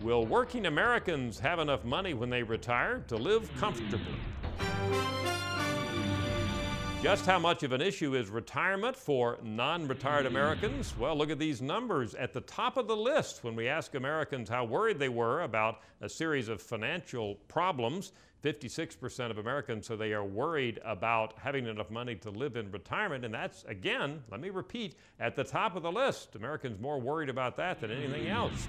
Will working Americans have enough money when they retire to live comfortably? Just how much of an issue is retirement for non-retired Americans? Well, look at these numbers. At the top of the list, when we ask Americans how worried they were about a series of financial problems, 56% of Americans say they are worried about having enough money to live in retirement. And that's, again, let me repeat, at the top of the list. Americans more worried about that than anything else.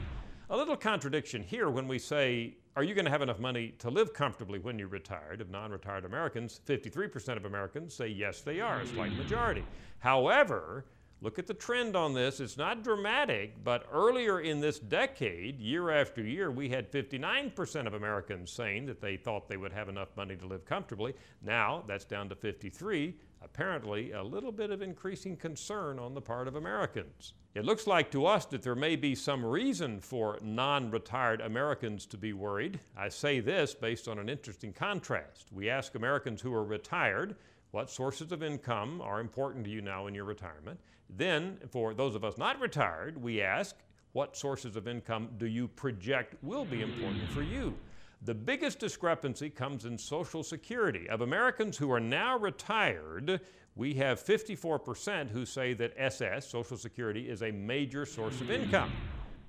A little contradiction here when we say, are you going to have enough money to live comfortably when you're retired? Of non-retired Americans, 53% of Americans say yes, they are, a slight majority. However, look at the trend on this. It's not dramatic, but earlier in this decade, year after year, we had 59% of Americans saying that they thought they would have enough money to live comfortably. Now, that's down to 53%. Apparently, a little bit of increasing concern on the part of Americans. It looks like to us that there may be some reason for non-retired Americans to be worried. I say this based on an interesting contrast. We ask Americans who are retired, what sources of income are important to you now in your retirement? Then, for those of us not retired, we ask, what sources of income do you project will be important for you? The biggest discrepancy comes in Social Security. Of Americans who are now retired, we have 54% who say that SS, Social Security, is a major source of income.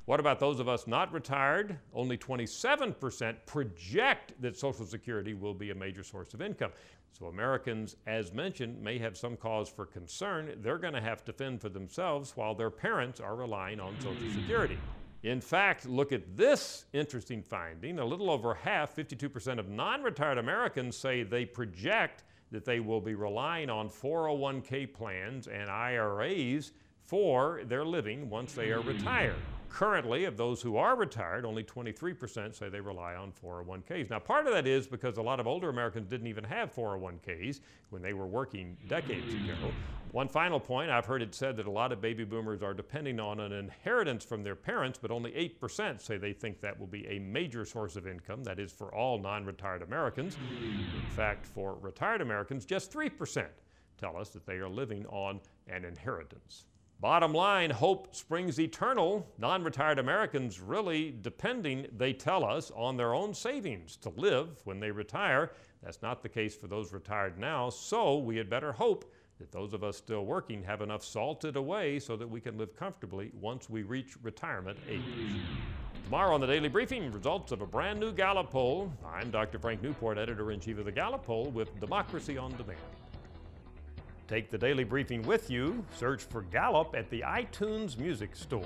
What about those of us not retired? Only 27% project that Social Security will be a major source of income. So Americans, as mentioned, may have some cause for concern. They're going to have to fend for themselves while their parents are relying on Social Security. In fact, look at this interesting finding. A little over half, 52% of non-retired Americans say they project that they will be relying on 401k plans and IRAs for their living once they are retired. Currently, of those who are retired, only 23% say they rely on 401ks. Now, part of that is because a lot of older Americans didn't even have 401ks when they were working decades ago. One final point, I've heard it said that a lot of baby boomers are depending on an inheritance from their parents, but only 8% say they think that will be a major source of income. That is for all non-retired Americans. In fact, for retired Americans, just 3% tell us that they are living on an inheritance. Bottom line, hope springs eternal. Non-retired Americans really depending, they tell us, on their own savings to live when they retire. That's not the case for those retired now, so we had better hope that those of us still working have enough salted away so that we can live comfortably once we reach retirement age. Tomorrow on the Daily Briefing, results of a brand new Gallup poll. I'm Dr. Frank Newport, editor-in-chief of the Gallup poll with Democracy on Demand. Take the Daily Briefing with you. Search for Gallup at the iTunes Music Store.